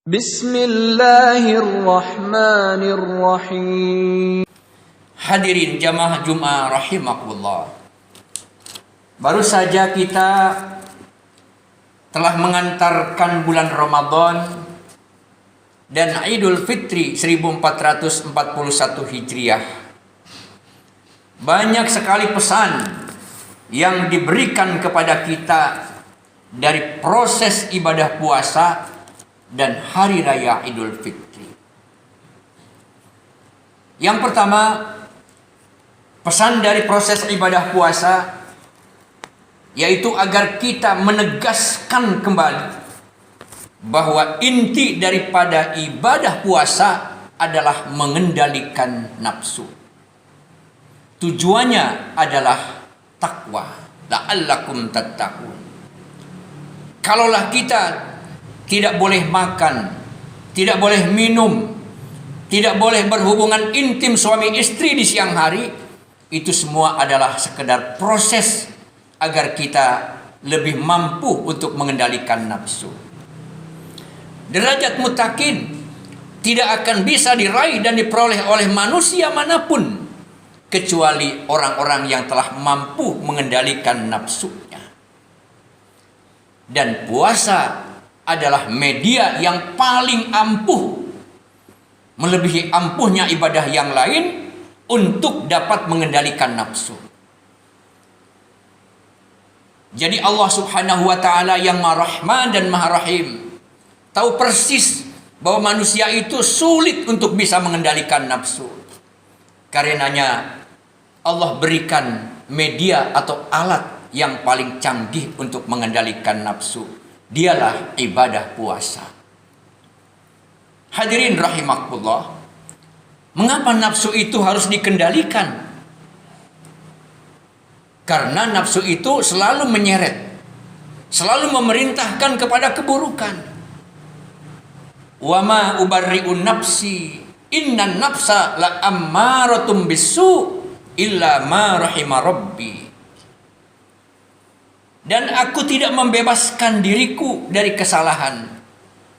Bismillahirrahmanirrahim. Hadirin jamaah Jumat rahimakumullah. Baru saja kita telah mengantarkan bulan Ramadan dan Idul Fitri 1441 Hijriah. Banyak sekali pesan yang diberikan kepada kita dari proses ibadah puasa dan hari raya Idul Fitri. Yang pertama, pesan dari proses ibadah puasa yaitu agar kita menegaskan kembali bahwa inti daripada ibadah puasa adalah mengendalikan nafsu. Tujuannya adalah takwa, la'allakum tattaqun. Kalaulah kita tidak boleh makan, tidak boleh minum, tidak boleh berhubungan intim suami istri di siang hari, itu semua adalah sekedar proses agar kita lebih mampu untuk mengendalikan nafsu. Derajat muttaqin tidak akan bisa diraih dan diperoleh oleh manusia manapun kecuali orang-orang yang telah mampu mengendalikan nafsunya. Dan puasa adalah media yang paling ampuh, melebihi ampuhnya ibadah yang lain untuk dapat mengendalikan nafsu. Jadi Allah Subhanahu wa ta'ala yang Maha Rahman dan Maha Rahim tahu persis bahwa manusia itu sulit untuk bisa mengendalikan nafsu. Karenanya Allah berikan media atau alat yang paling canggih untuk mengendalikan nafsu. Dialah ibadah puasa. Hadirin rahimakumullah, mengapa nafsu itu harus dikendalikan? Karena nafsu itu selalu menyeret, selalu memerintahkan kepada keburukan. Wa ma ubarri'un nafsi, innan nafsa la ammaratum bisu illa ma rahima rabbi. Dan aku tidak membebaskan diriku dari kesalahan,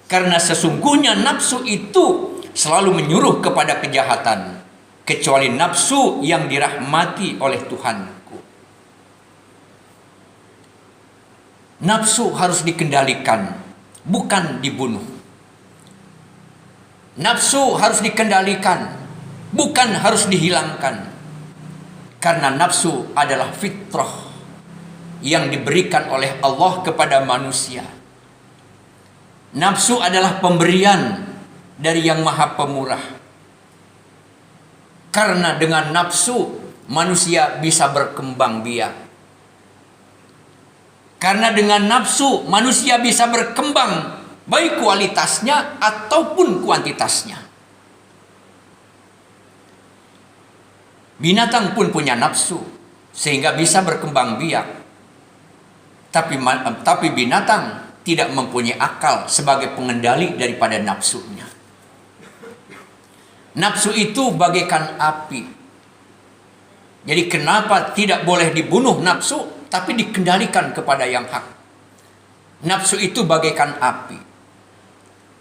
karena sesungguhnya nafsu itu selalu menyuruh kepada kejahatan, kecuali nafsu yang dirahmati oleh Tuhanku. Nafsu harus dikendalikan, bukan dibunuh. Nafsu harus dikendalikan, bukan harus dihilangkan. Karena nafsu adalah fitrah yang diberikan oleh Allah kepada manusia. Nafsu adalah pemberian dari Yang Maha Pemurah. Karena dengan nafsu manusia bisa berkembang biak. Karena dengan nafsu manusia bisa berkembang baik kualitasnya ataupun kuantitasnya. Binatang pun punya nafsu sehingga bisa berkembang biak. Tapi binatang tidak mempunyai akal sebagai pengendali daripada nafsunya. Nafsu itu bagaikan api. Jadi kenapa tidak boleh dibunuh nafsu, tapi dikendalikan kepada yang hak? Nafsu itu bagaikan api.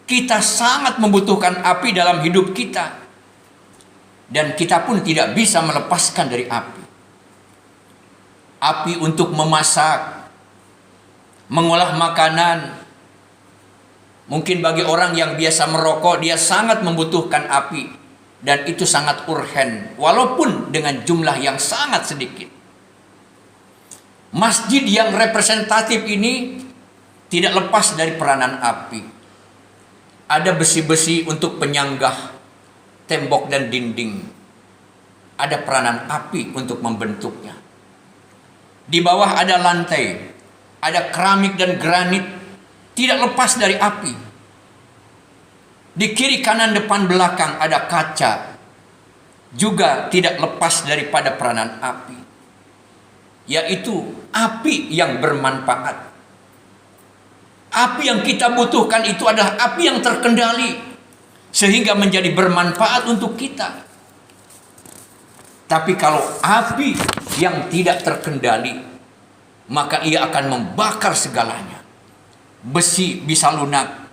Kita sangat membutuhkan api dalam hidup kita. Dan kita pun tidak bisa melepaskan dari api. Api untuk memasak, mengolah makanan. Mungkin bagi orang yang biasa merokok, dia sangat membutuhkan api. Dan itu sangat urgen, walaupun dengan jumlah yang sangat sedikit. Masjid yang representatif ini tidak lepas dari peranan api. Ada besi-besi untuk penyanggah tembok dan dinding. Ada peranan api untuk membentuknya. Di bawah ada lantai, ada keramik dan granit, tidak lepas dari api. Di kiri kanan depan belakang ada kaca, juga tidak lepas daripada peranan api, yaitu api yang bermanfaat. Api yang kita butuhkan itu adalah api yang terkendali, sehingga menjadi bermanfaat untuk kita. Tapi kalau api yang tidak terkendali, maka ia akan membakar segalanya. Besi bisa lunak,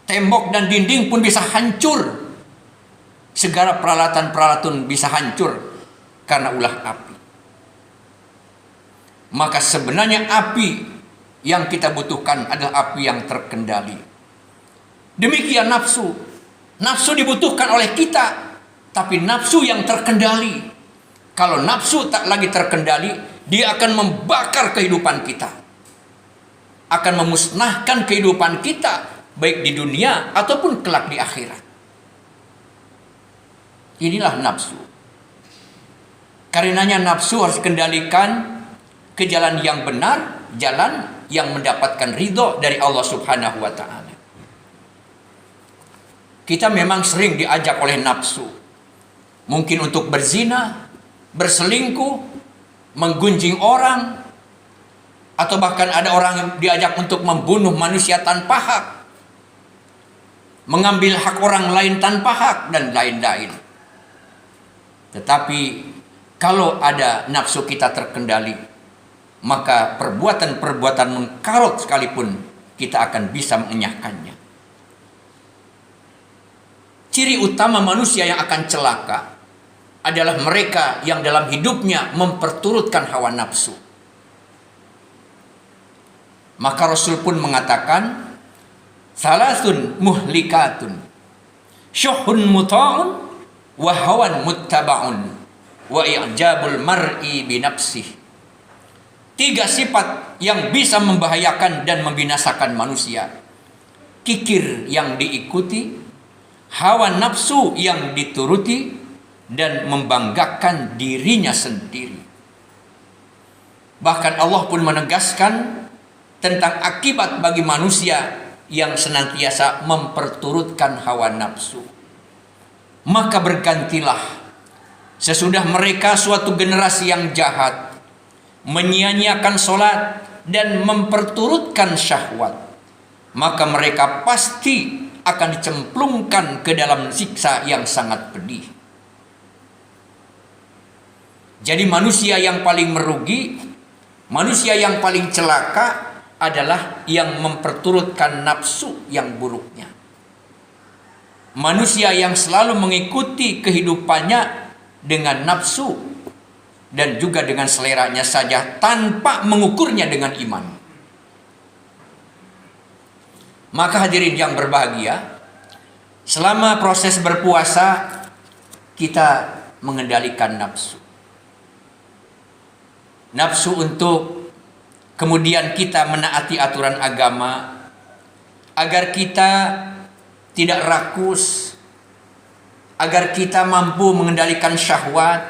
Tembok dan dinding pun bisa hancur. Segala peralatan-peralatan bisa hancur karena ulah api. Maka sebenarnya api yang kita butuhkan adalah api yang terkendali. Demikian nafsu. Nafsu dibutuhkan oleh kita, tapi nafsu yang terkendali. Kalau nafsu tak lagi terkendali, dia akan membakar kehidupan kita. Akan memusnahkan kehidupan kita, baik di dunia ataupun kelak di akhirat. Inilah nafsu. Karenanya nafsu harus dikendalikan ke jalan yang benar, jalan yang mendapatkan ridho dari Allah Subhanahu wa ta'ala. Kita memang sering diajak oleh nafsu. Mungkin untuk berzina, berselingkuh, menggunjing orang, atau bahkan ada orang yang diajak untuk membunuh manusia tanpa hak, mengambil hak orang lain tanpa hak, dan lain-lain. Tetapi kalau ada nafsu kita terkendali, maka perbuatan-perbuatan mengkarut sekalipun kita akan bisa mengenyahkannya. Ciri utama manusia yang akan celaka adalah mereka yang dalam hidupnya memperturutkan hawa nafsu. Maka Rasul pun mengatakan, salasun muhlikatun, syuhun muta'un, wa hawan muttaba'un, wa i'jabul mar'i binafsih. 3 sifat yang bisa membahayakan dan membinasakan manusia. Kikir yang diikuti, hawa nafsu yang dituruti, dan membanggakan dirinya sendiri. Bahkan Allah pun menegaskan tentang akibat bagi manusia yang senantiasa memperturutkan hawa nafsu. Maka bergantilah sesudah mereka suatu generasi yang jahat, menyia-nyiakan sholat dan memperturutkan syahwat, maka mereka pasti akan dicemplungkan ke dalam siksa yang sangat pedih. Jadi manusia yang paling merugi, manusia yang paling celaka adalah yang memperturutkan nafsu yang buruknya. Manusia yang selalu mengikuti kehidupannya dengan nafsu dan juga dengan seleranya saja tanpa mengukurnya dengan iman. Maka hadirin yang berbahagia, selama proses berpuasa kita mengendalikan nafsu. Nafsu untuk kemudian kita menaati aturan agama, agar kita tidak rakus, agar kita mampu mengendalikan syahwat,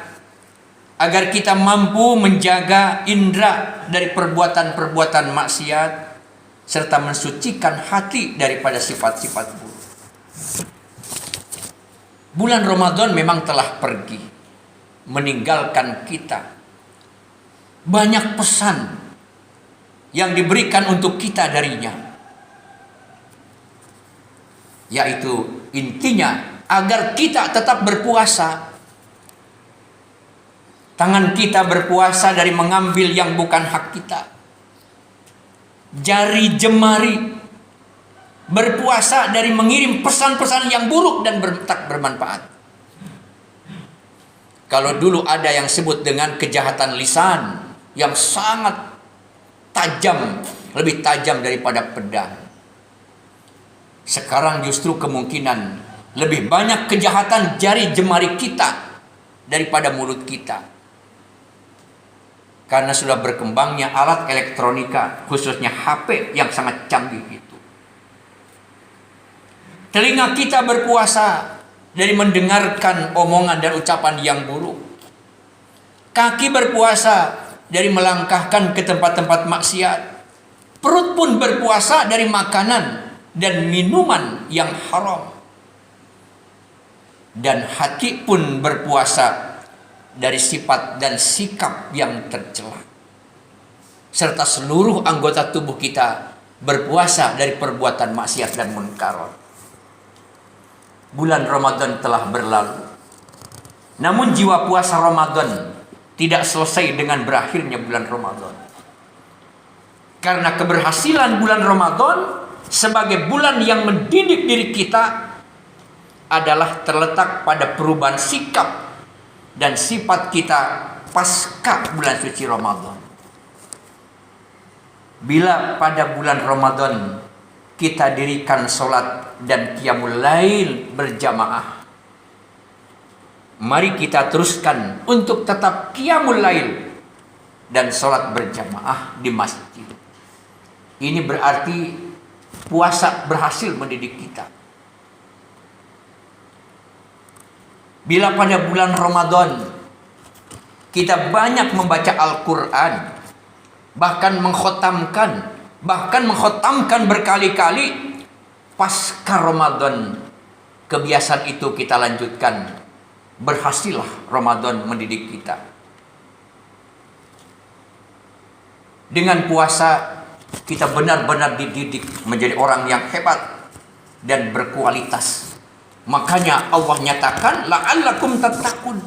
agar kita mampu menjaga indera dari perbuatan-perbuatan maksiat, serta mensucikan hati daripada sifat-sifat buruk. Bulan Ramadan memang telah pergi, meninggalkan kita. Banyak pesan yang diberikan untuk kita darinya, yaitu intinya agar kita tetap berpuasa. Tangan kita berpuasa dari mengambil yang bukan hak kita. Jari jemari berpuasa dari mengirim pesan-pesan yang buruk dan tak bermanfaat. Kalau dulu ada yang sebut dengan kejahatan lisan yang sangat tajam, lebih tajam daripada pedang. Sekarang justru kemungkinan lebih banyak kejahatan jari jemari kita daripada mulut kita. Karena sudah berkembangnya alat elektronika, khususnya HP yang sangat canggih itu. Telinga kita berpuasa dari mendengarkan omongan dan ucapan yang buruk. Kaki berpuasa dari melangkahkan ke tempat-tempat maksiat. Perut pun berpuasa dari makanan dan minuman yang haram. Dan hati pun berpuasa dari sifat dan sikap yang tercela. Serta seluruh anggota tubuh kita berpuasa dari perbuatan maksiat dan munkar. Bulan Ramadan telah berlalu. Namun jiwa puasa Ramadan tidak selesai dengan berakhirnya bulan Ramadan. Karena keberhasilan bulan Ramadan sebagai bulan yang mendidik diri kita adalah terletak pada perubahan sikap dan sifat kita pasca bulan suci Ramadan. Bila pada bulan Ramadan kita dirikan sholat dan qiyamul lail berjamaah, mari kita teruskan untuk tetap qiyamul lail dan sholat berjamaah di masjid. Ini berarti puasa berhasil mendidik kita. Bila pada bulan Ramadan kita banyak membaca Al-Quran, bahkan mengkhotamkan berkali-kali, pasca Ramadan kebiasaan itu kita lanjutkan, berhasillah Ramadan mendidik kita. Dengan puasa kita benar-benar dididik menjadi orang yang hebat dan berkualitas. Makanya Allah nyatakan la'allakum tattaqun.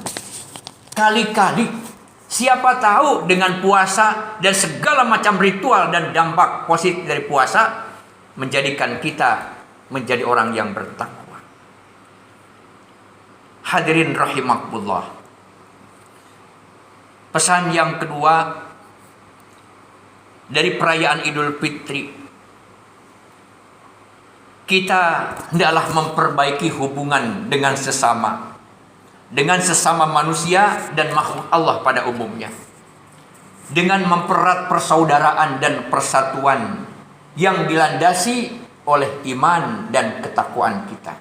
Kali-kali siapa tahu dengan puasa dan segala macam ritual dan dampak positif dari puasa menjadikan kita menjadi orang yang bertakwa. Hadirin rahimakumullah. Pesan yang kedua dari perayaan Idul Fitri, kita hendaklah memperbaiki hubungan dengan sesama manusia dan makhluk Allah pada umumnya, dengan mempererat persaudaraan dan persatuan yang dilandasi oleh iman dan ketakwaan kita.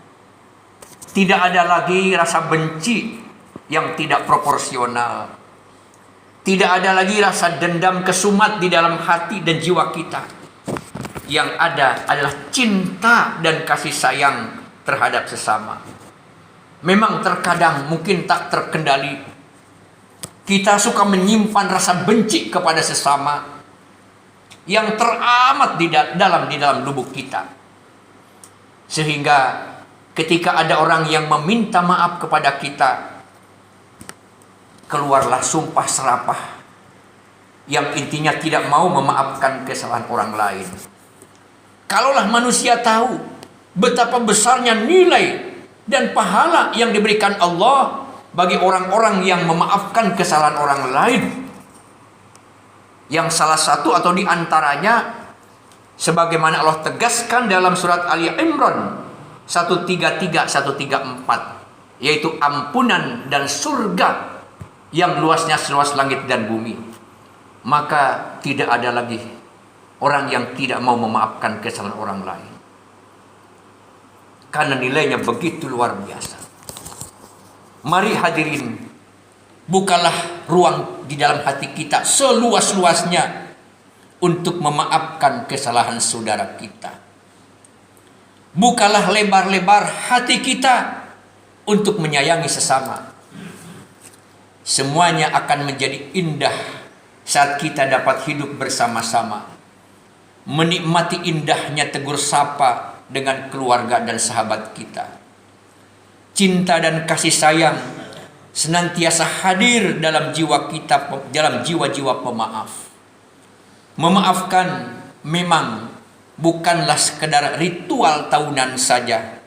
Tidak ada lagi rasa benci yang tidak proporsional. Tidak ada lagi rasa dendam kesumat di dalam hati dan jiwa kita. Yang ada adalah cinta dan kasih sayang terhadap sesama. Memang terkadang mungkin tak terkendali, kita suka menyimpan rasa benci kepada sesama yang teramat di dalam lubuk kita. Sehingga ketika ada orang yang meminta maaf kepada kita, keluarlah sumpah serapah yang intinya tidak mau memaafkan kesalahan orang lain. Kalaulah manusia tahu betapa besarnya nilai dan pahala yang diberikan Allah bagi orang-orang yang memaafkan kesalahan orang lain, yang salah satu atau diantaranya sebagaimana Allah tegaskan dalam surat Ali Imran 133-134, yaitu ampunan dan surga yang luasnya seluas langit dan bumi. Maka tidak ada lagi orang yang tidak mau memaafkan kesalahan orang lain, karena nilainya begitu luar biasa. Mari hadirin, bukalah ruang di dalam hati kita seluas-luasnya untuk memaafkan kesalahan saudara kita. Bukalah lebar-lebar hati kita untuk menyayangi sesama. Semuanya akan menjadi indah saat kita dapat hidup bersama-sama, menikmati indahnya tegur sapa dengan keluarga dan sahabat kita. Cinta dan kasih sayang senantiasa hadir dalam jiwa kita, dalam jiwa-jiwa pemaaf. Memaafkan memang bukanlah sekedar ritual tahunan saja,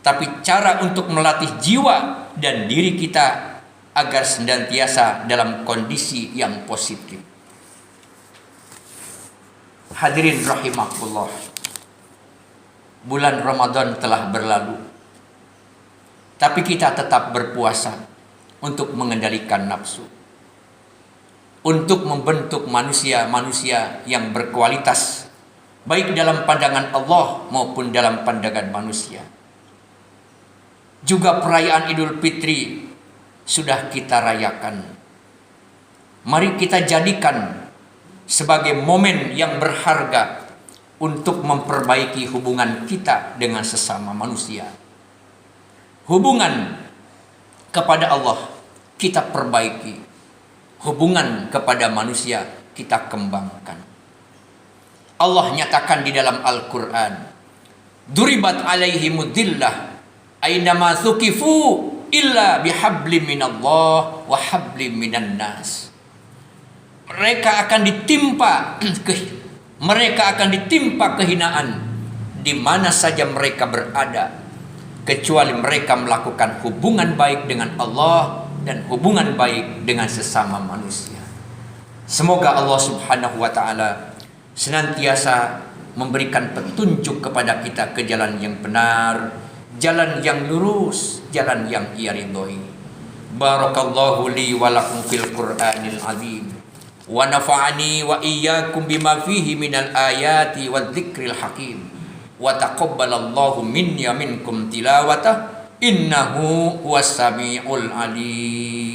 tapi cara untuk melatih jiwa dan diri kita agar senantiasa dalam kondisi yang positif. Hadirin rahimakumullah, bulan Ramadan telah berlalu, tapi kita tetap berpuasa untuk mengendalikan nafsu, untuk membentuk manusia-manusia yang berkualitas, baik dalam pandangan Allah maupun dalam pandangan manusia. Juga perayaan Idul Fitri sudah kita rayakan. Mari kita jadikan sebagai momen yang berharga untuk memperbaiki hubungan kita dengan sesama manusia. Hubungan kepada Allah kita perbaiki, hubungan kepada manusia kita kembangkan. Allah nyatakan di dalam Al-Quran, duribat alaihimudillah aynama thuqifu illa bihablim minallah wa hablim minan nas. Mereka akan ditimpa kehinaan di mana saja mereka berada, kecuali mereka melakukan hubungan baik dengan Allah dan hubungan baik dengan sesama manusia. Semoga Allah Subhanahu wa taala senantiasa memberikan petunjuk kepada kita ke jalan yang benar, jalan yang lurus, jalan yang Ia ridhoi. Barakallahu li wa lakum fil Qur'anil azim. Wa nafa'ani wa iyyakum bima fihi minal ayati wadh-dhikril hakim. Wa taqabbalallahu minni wa minkum tilawatah innahu huwas samiul alim.